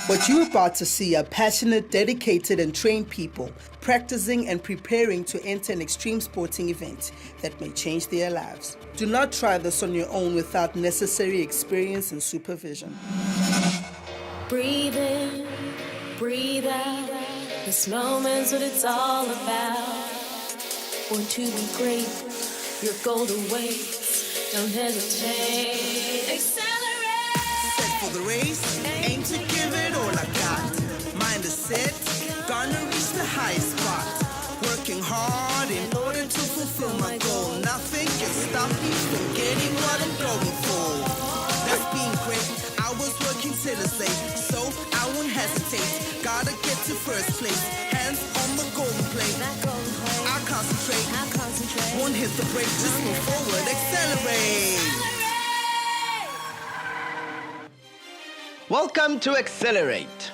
What you're about to see are passionate, dedicated, and trained people practicing and preparing to enter an extreme sporting event that may change their lives. Do not try this on your own without necessary experience and supervision. Breathe in, breathe out. This moment's what it's all about. Born to be great, your goal awaits. Don't hesitate. Accelerate. Set for the race, aim to give it all I got. Mind is set, gonna reach the highest spot. Working hard in order to fulfill my goal. Nothing can stop me from getting what I'm going for. That's being great. I was working tirelessly, so I won't hesitate. Gotta get to first place. Hands on the golden plate. I'll concentrate. Won't hit the brake. Just move forward. Accelerate. Welcome to Xcellerate.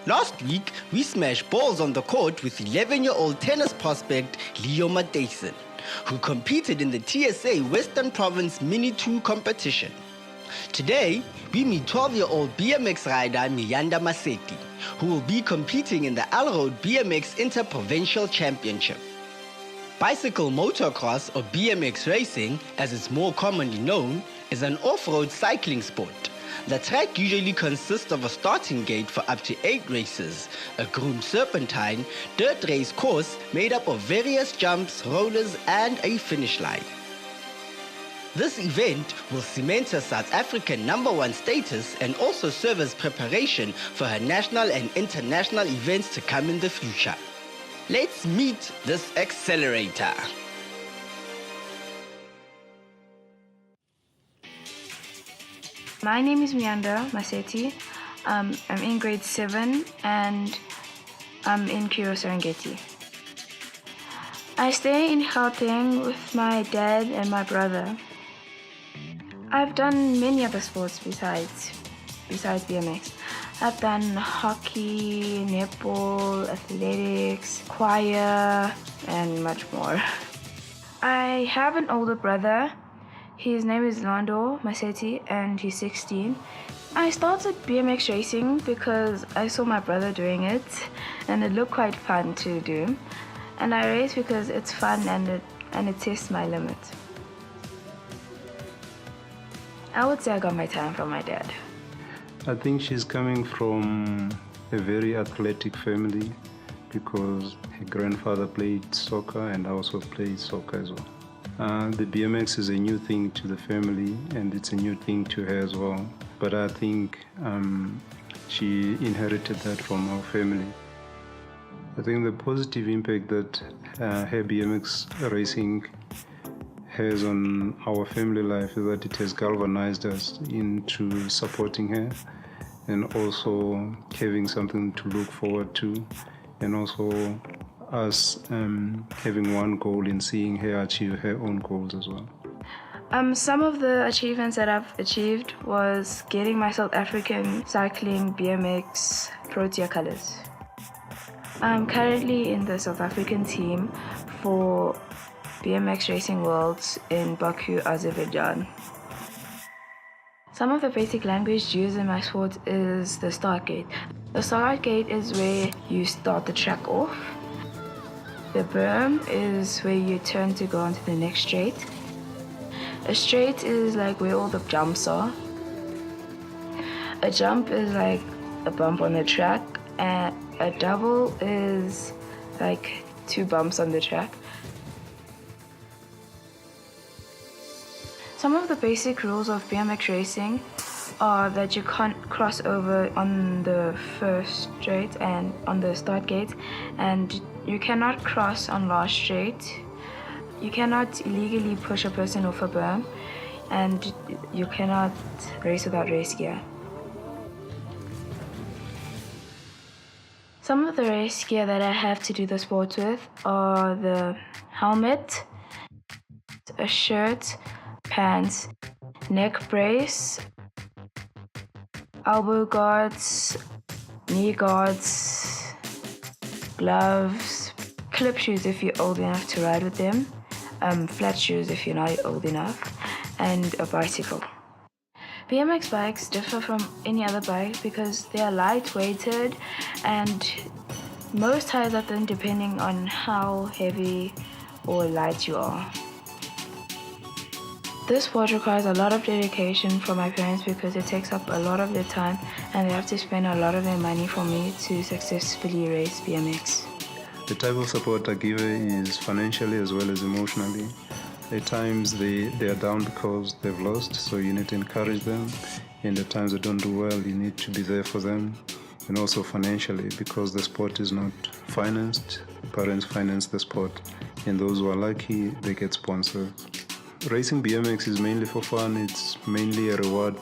Last week, we smashed balls on the court with 11-year-old tennis prospect Leo Matheson, who competed in the TSA Western Province Mini 2 competition. Today, we meet 12-year-old BMX rider Miyanda Maseti, who will be competing in the Alrode BMX Inter-Provincial Championship. Bicycle motocross, or BMX racing, as it's more commonly known, is an off-road cycling sport. The track usually consists of a starting gate for up to 8 races, a groomed serpentine, dirt race course made up of various jumps, rollers, and a finish line. This event will cement her South African #1 status and also serve as preparation for her national and international events to come in the future. Let's meet this accelerator. My name is Miyanda Maseti. I'm in grade 7 and I'm in Kuro Serengeti. I stay in Gauteng with my dad and my brother. I've done many other sports besides BMX. I've done hockey, netball, athletics, choir, and much more. I have an older brother. His name is Miyanda Maseti and he's 16. I started BMX racing because I saw my brother doing it and it looked quite fun to do. And I race because it's fun and it tests my limits. I would say I got my talent from my dad. I think she's coming from a very athletic family because her grandfather played soccer and I also played soccer as well. The BMX is a new thing to the family and it's a new thing to her as well. But I think she inherited that from our family. I think the positive impact that her BMX racing has on our family life is that it has galvanized us into supporting her and also having something to look forward to, and also us having one goal in seeing her achieve her own goals as well. Some of the achievements that I've achieved was getting my South African cycling BMX Protea colors. I'm currently in the South African team for BMX Racing Worlds in Baku, Azerbaijan. Some of the basic language used in my sport is the start gate. The start gate is where you start the track off. The berm is where you turn to go on to the next straight. A straight is like where all the jumps are. A jump is like a bump on the track, and a double is like 2 bumps on the track. Some of the basic rules of BMX racing are that you can't cross over on the first straight and on the start gate, and you cannot cross on last straight. You cannot illegally push a person off a berm, and you cannot race without race gear. Some of the race gear that I have to do the sport with are the helmet, a shirt, pants, neck brace, elbow guards, knee guards, gloves, clip shoes if you're old enough to ride with them, flat shoes if you're not old enough, and a bicycle. BMX bikes differ from any other bike because they are light-weighted and most tires are thin depending on how heavy or light you are. This sport requires a lot of dedication from my parents because it takes up a lot of their time and they have to spend a lot of their money for me to successfully race BMX. The type of support I give is financially as well as emotionally. At times they are down because they've lost, so you need to encourage them. In the times they don't do well, you need to be there for them. And also financially, because the sport is not financed, parents finance the sport. And those who are lucky, they get sponsored. Racing BMX is mainly for fun. It's mainly a reward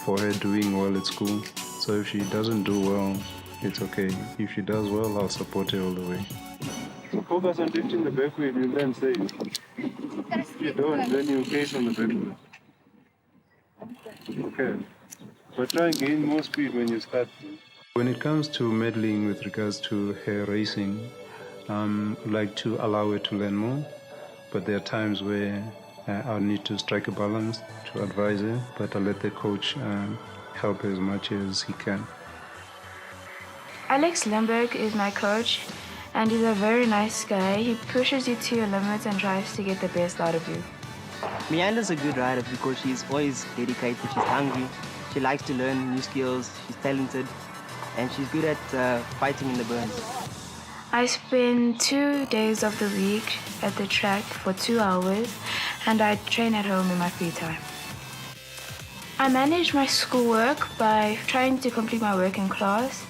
for her doing well at school. So if she doesn't do well, it's okay. If she does well, I'll support her all the way. So focus on lifting the back wheel, you then say. If you don't, then you face on the back wheel. Okay. But try and gain more speed when you start. When it comes to meddling with regards to her racing, I like to allow her to learn more. But there are times where I'll need to strike a balance to advise her, but I'll let the coach help her as much as he can. Alex Limburg is my coach and he's a very nice guy. He pushes you to your limits and tries to get the best out of you. Miyanda's a good rider because she's always dedicated, she's hungry, she likes to learn new skills, she's talented, and she's good at fighting in the burns. I spend 2 days of the week at the track for 2 hours and I train at home in my free time. I manage my schoolwork by trying to complete my work in class,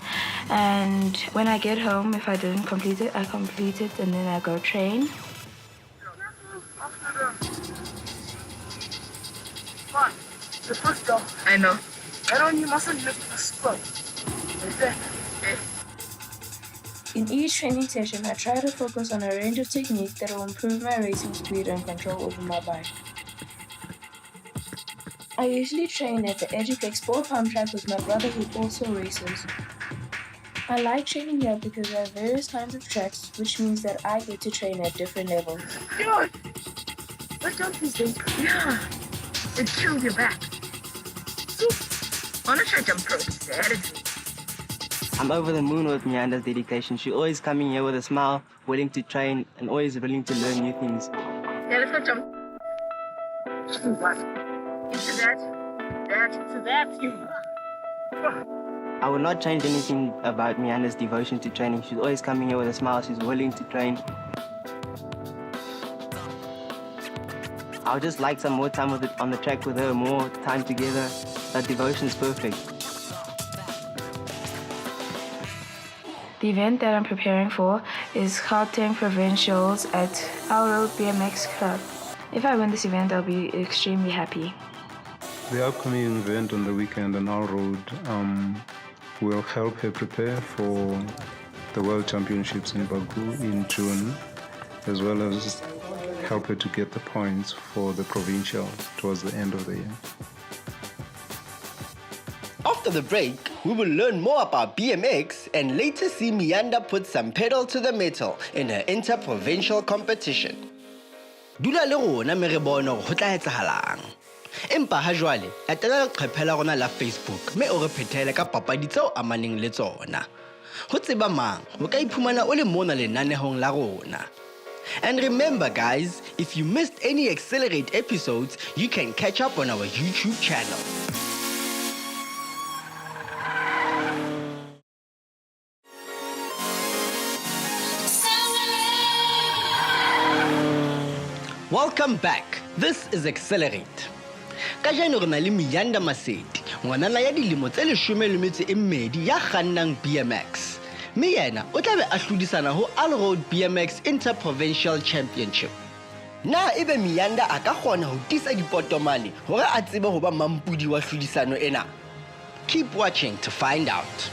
and when I get home, if I didn't complete it, I complete it and then I go train. The first job. I know. I know you mustn't make a squat. In each training session, I try to focus on a range of techniques that will improve my racing speed and control over my bike. I usually train at the Eduplex Sport Farm track with my brother who also races. I like training here because there are various kinds of tracks, which means that I get to train at different levels. God! What jump is this? Yeah! It kills your back. I want to try jump rope instead. I'm over the moon with Miyanda's dedication. She's always coming here with a smile, willing to train, and always willing to learn new things. Yeah, let's go jump. What? Into that, into that, you. I would not change anything about Miyanda's devotion to training. She's always coming here with a smile. She's willing to train. I would just like some more time with it on the track with her, more time together. Her devotion is perfect. The event that I'm preparing for is Gauteng Provincials at Alrode BMX Club. If I win this event, I'll be extremely happy. The upcoming event on the weekend on Alrode will help her prepare for the World Championships in Baku in June, as well as help her to get the points for the provincial towards the end of the year. After the break, we will learn more about BMX and later see Miyanda put some pedal to the metal in her inter-provincial competition. Dula le rona me re bona hore ho tla etsahalang. Empa ha jwale, etela leqephe la rona la Facebook mme o re phethele ka papadi tseo amaneng le tsona. Ho tseba mang, o ka iphumana o le mona lenanehong la rona. And remember guys, if you missed any Xcellerate episodes, you can catch up on our YouTube channel. Welcome back. This is Xcellerate. Kajeno re na le Miyanda Maseti, ngwanana ya dilemo tse 12 ya kgannang BMX. Mme yena o tla be a hlodisana ho Alrode BMX Inter-Provincial Championship. Na ebe Miyanda a ka kgona ho tisa dipotomane hore a tsebe ho ba mampudi wa hlodisano ena? Keep watching to find out.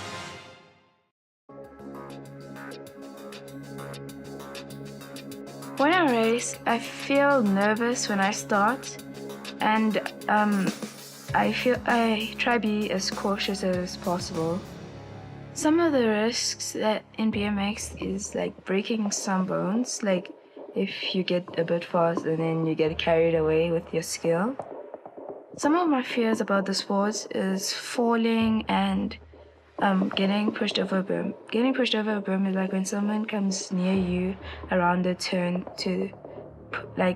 When I race, I feel nervous when I start, and I try to be as cautious as possible. Some of the risks that in BMX is like breaking some bones, like if you get a bit fast and then you get carried away with your skill. Some of my fears about the sport is falling and getting pushed over a berm. Getting pushed over a berm is like when someone comes near you around the turn to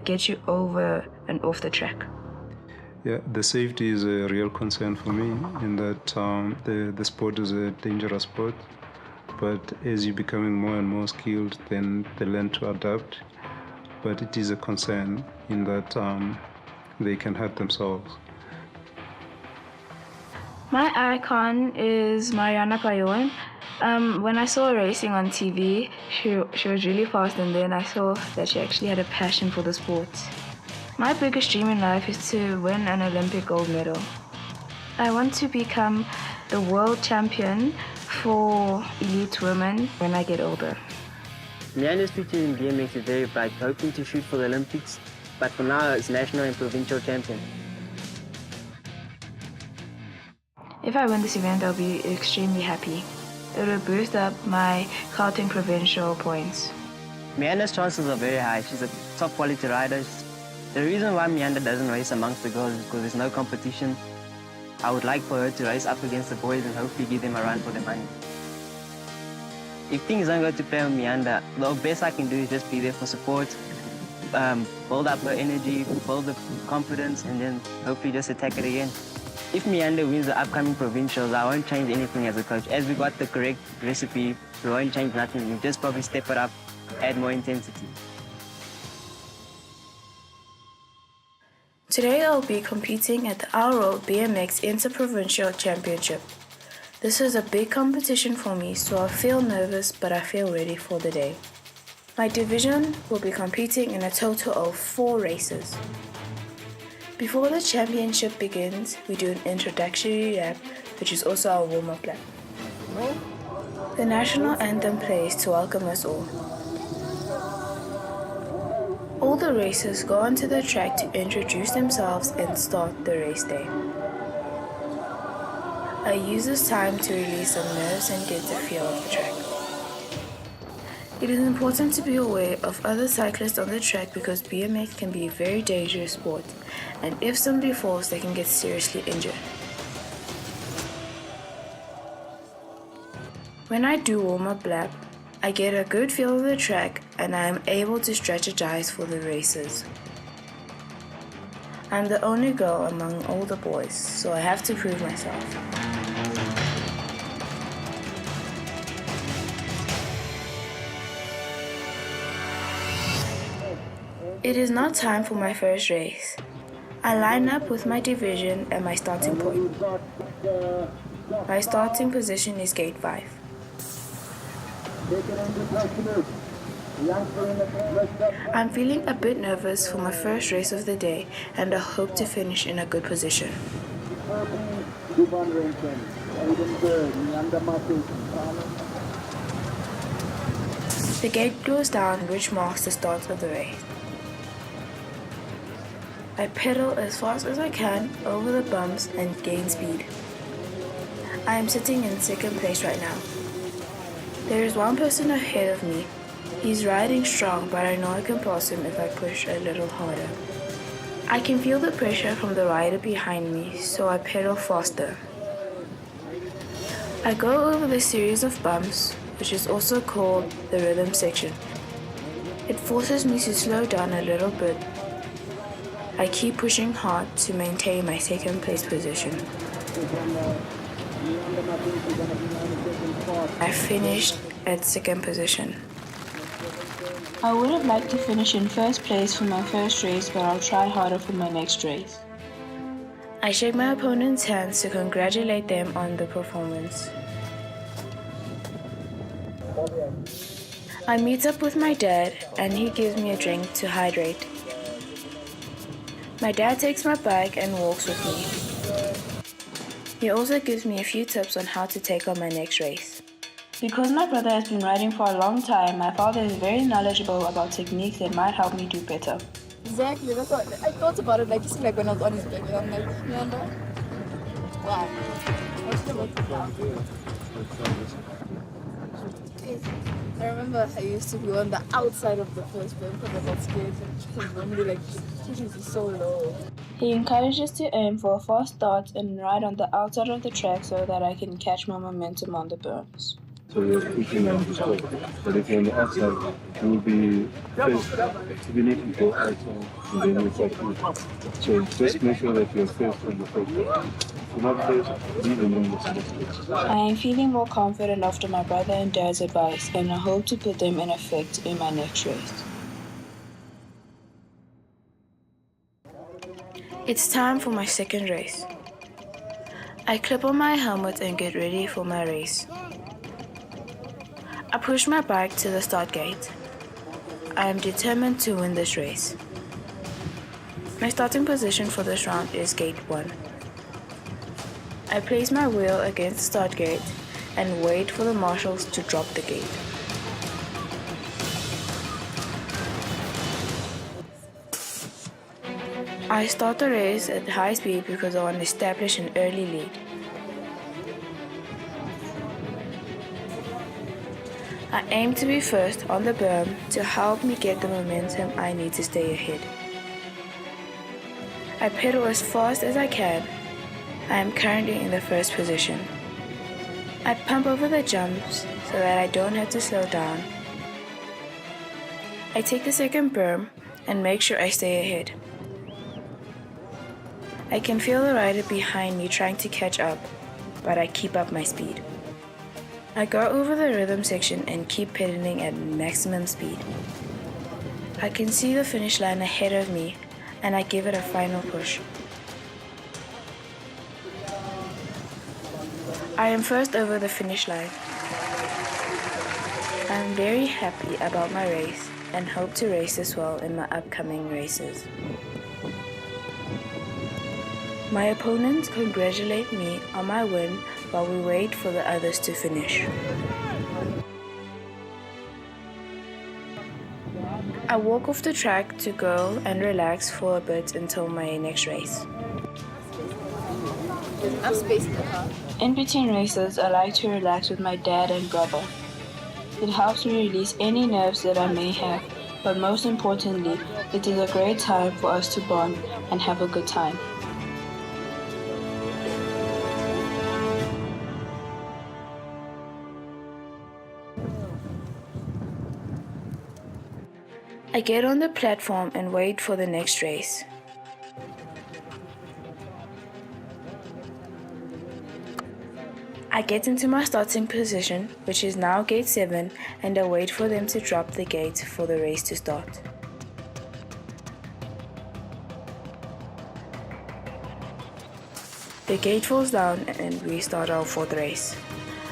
get you over and off the track. Yeah, the safety is a real concern for me in that the sport is a dangerous sport, but as you're becoming more and more skilled, then they learn to adapt. But it is a concern in that they can hurt themselves. My icon is Mariana Payon. When I saw her racing on TV, she was really fast, and then I saw that she actually had a passion for the sport. My biggest dream in life is to win an Olympic gold medal. I want to become the world champion for elite women when I get older. Miyanda's future in BMX is very bright, hoping to shoot for the Olympics, but for now it's national and provincial champion. If I win this event, I'll be extremely happy. It will boost up my Gauteng provincial points. Miyanda's chances are very high. She's a top quality rider. The reason why Miyanda doesn't race amongst the girls is because there's no competition. I would like for her to race up against the boys and hopefully give them a run for their money. If things don't go to plan with Miyanda, the best I can do is just be there for support, build up her energy, build the confidence, and then hopefully just attack it again. If Miyanda wins the upcoming provincials, I won't change anything as a coach. As we got the correct recipe, we won't change nothing. We'll just probably step it up, add more intensity. Today I'll be competing at the Alrode BMX Inter-Provincial Championship. This is a big competition for me, so I feel nervous, but I feel ready for the day. My division will be competing in a total of 4 races. Before the championship begins, we do an introductory lap, which is also our warm-up lap. The national anthem plays to welcome us all. All the racers go onto the track to introduce themselves and start the race day. I use this time to release some nerves and get the feel of the track. It is important to be aware of other cyclists on the track because BMX can be a very dangerous sport, and if somebody falls, they can get seriously injured. When I do warm-up lap, I get a good feel of the track and I am able to strategize for the races. I'm the only girl among all the boys, so I have to prove myself. It is now time for my first race. I line up with my division at my starting point. My starting position is gate 5. I'm feeling a bit nervous for my first race of the day and I hope to finish in a good position. The gate goes down, which marks the start of the race. I pedal as fast as I can over the bumps and gain speed. I am sitting in second place right now. There is one person ahead of me. He's riding strong, but I know I can pass him if I push a little harder. I can feel the pressure from the rider behind me, so I pedal faster. I go over the series of bumps, which is also called the rhythm section. It forces me to slow down a little bit. I keep pushing hard to maintain my second place position. I finished at second position. I would have liked to finish in first place for my first race, but I'll try harder for my next race. I shake my opponent's hands to congratulate them on the performance. I meet up with my dad and he gives me a drink to hydrate. My dad takes my bike and walks with me. He also gives me a few tips on how to take on my next race. Because my brother has been riding for a long time, my father is very knowledgeable about techniques that might help me do better. Exactly, that's what I thought about it, just like when I was on his bike, I'm like, Miyanda, wow. I remember I used to be on the outside of the first bend because I got scared and normally pushing is so low. He encourages to aim for a fast start and ride on the outside of the track so that I can catch my momentum on the berms. So you're pushing on the stop. But if you're on the outside, you will be first. You need to go outside and then you start. So just make sure that you're first on the first. If you're not first, leave them on the second. I am feeling more confident after my brother and dad's advice, and I hope to put them in effect in my next race. It's time for my second race. I clip on my helmet and get ready for my race. I push my bike to the start gate. I am determined to win this race. My starting position for this round is gate 1. I place my wheel against the start gate and wait for the marshals to drop the gate. I start the race at high speed because I want to establish an early lead. I aim to be first on the berm to help me get the momentum I need to stay ahead. I pedal as fast as I can. I am currently in the first position. I pump over the jumps so that I don't have to slow down. I take the second berm and make sure I stay ahead. I can feel the rider behind me trying to catch up, but I keep up my speed. I go over the rhythm section and keep pedaling at maximum speed. I can see the finish line ahead of me and I give it a final push. I am first over the finish line. I am very happy about my race and hope to race this well in my upcoming races. My opponents congratulate me on my win while we wait for the others to finish. I walk off the track to go and relax for a bit until my next race. In between races, I like to relax with my dad and brother. It helps me release any nerves that I may have, but most importantly, it is a great time for us to bond and have a good time. I get on the platform and wait for the next race. I get into my starting position, which is now gate 7, and I wait for them to drop the gate for the race to start. The gate falls down and we start our fourth race.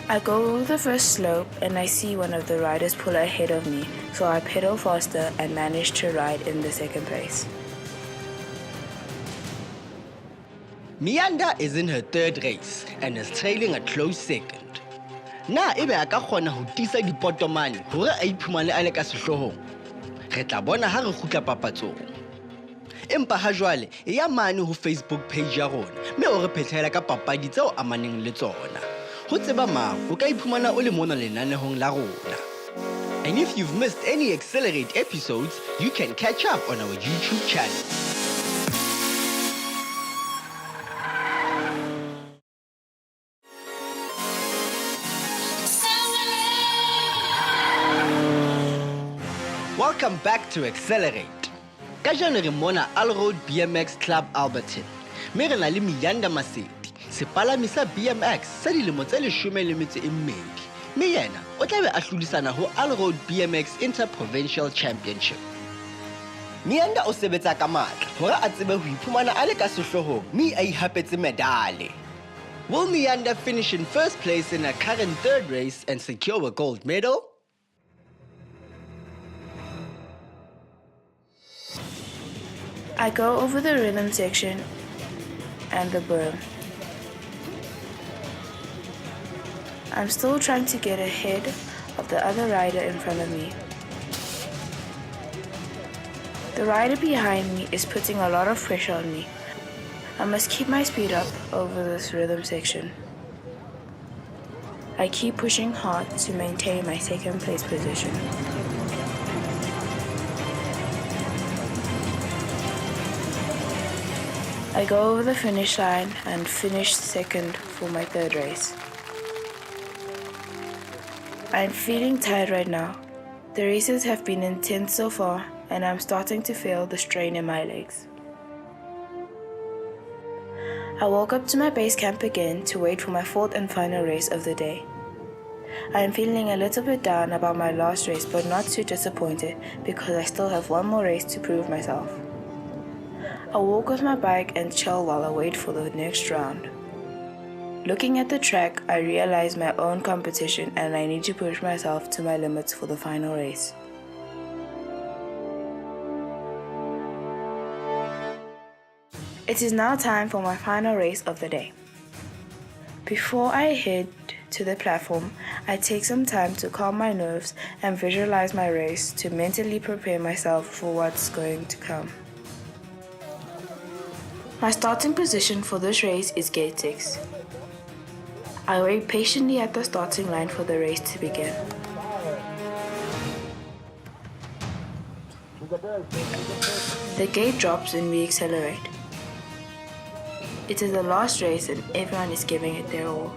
I go over the first slope and I see one of the riders pull ahead of me, so I pedal faster and manage to ride in the second place. Miyanda is in her third race and is trailing a close second. Na ebe a ka kgona ho tisa dipotomane hore a iphumane a le ka sehlohong. Re tla bona ha re kgutla papatsong. Empa ha jwale e ya mane ho Facebook page ya rona, mme o re phethela ka papadi tseo amaneng le tsona. Ho tseba mang o ka iphumana o le mona lenanehong la rona. And if you've missed any Xcellerate episodes, you can catch up on our YouTube channel. Welcome back to Xcellerate. Kajano re mona Alrode BMX Club Alberton. Me re na le Miyanda Maseti, sepalami sa BMX sa dilemo tse 12. Me yena o tla be a hlolisana ho Alrode BMX Inter-Provincial Championship. Miyanda o sebetsa ka matla hore a tsebe ho iphumana a le ka sehlohong mme a ihapetse medale. Will Miyanda finish in first place in her current third race and secure a gold medal? I go over the rhythm section and the berm. I'm still trying to get ahead of the other rider in front of me. The rider behind me is putting a lot of pressure on me. I must keep my speed up over this rhythm section. I keep pushing hard to maintain my second place position. I go over the finish line and finish second for my third race. I'm feeling tired right now. The races have been intense so far and I'm starting to feel the strain in my legs. I walk up to my base camp again to wait for my fourth and final race of the day. I am feeling a little bit down about my last race but not too disappointed because I still have one more race to prove myself. I walk with my bike and chill while I wait for the next round. Looking at the track, I realize my own competition and I need to push myself to my limits for the final race. It is now time for my final race of the day. Before I head to the platform, I take some time to calm my nerves and visualize my race to mentally prepare myself for what's going to come. My starting position for this race is gate 6. I wait patiently at the starting line for the race to begin. The gate drops and we accelerate. It is the last race and everyone is giving it their all.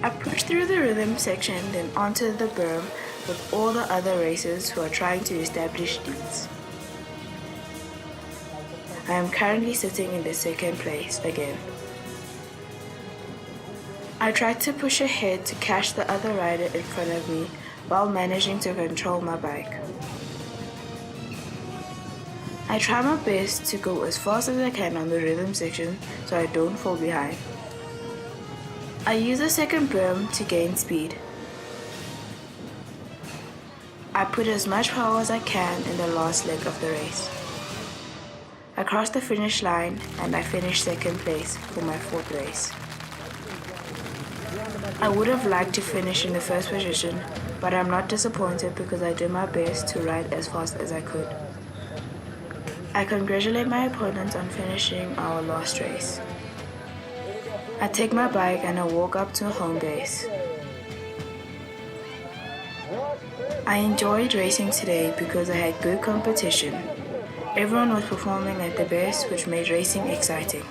I push through the rhythm section, then onto the berm with all the other racers who are trying to establish leads. I am currently sitting in the second place again. I try to push ahead to catch the other rider in front of me while managing to control my bike. I try my best to go as fast as I can on the rhythm section so I don't fall behind. I use the second berm to gain speed. I put as much power as I can in the last leg of the race. I cross the finish line and I finish second place for my fourth race. I would have liked to finish in the first position, but I'm not disappointed because I did my best to ride as fast as I could. I congratulate my opponent on finishing our last race. I take my bike and I walk up to home base. I enjoyed racing today because I had good competition. Everyone was performing at their best, which made racing exciting.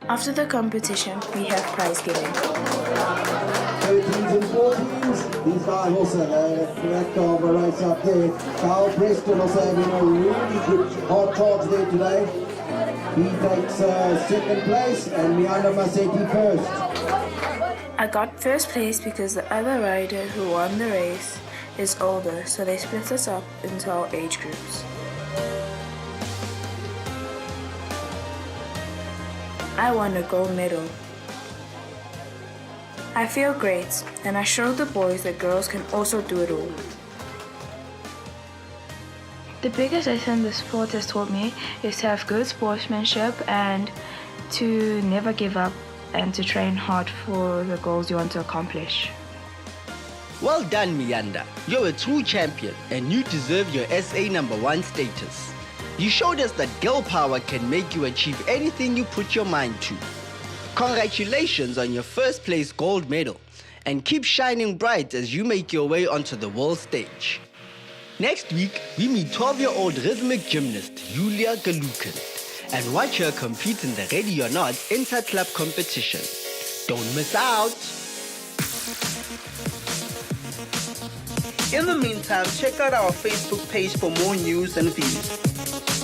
After the competition, we have prize giving. 13s and 14s, these guys also correct of a race up there. Carl Preston also having a really good hard charge there today. He takes second place and Miyanda Maseti first. I got first place because the other rider who won the race is older, so they split us up into our age groups. I won a gold medal. I feel great, and I showed the boys that girls can also do it all. The biggest lesson the sport has taught me is to have good sportsmanship and to never give up and to train hard for the goals you want to accomplish. Well done, Miyanda. You're a true champion and you deserve your SA #1 status. You showed us that girl power can make you achieve anything you put your mind to. Congratulations on your first place gold medal and keep shining bright as you make your way onto the world stage. Next week, we meet 12-year-old rhythmic gymnast Julia Galukan and watch her compete in the Ready or Not inter-club competition. Don't miss out! In the meantime, check out our Facebook page for more news and views.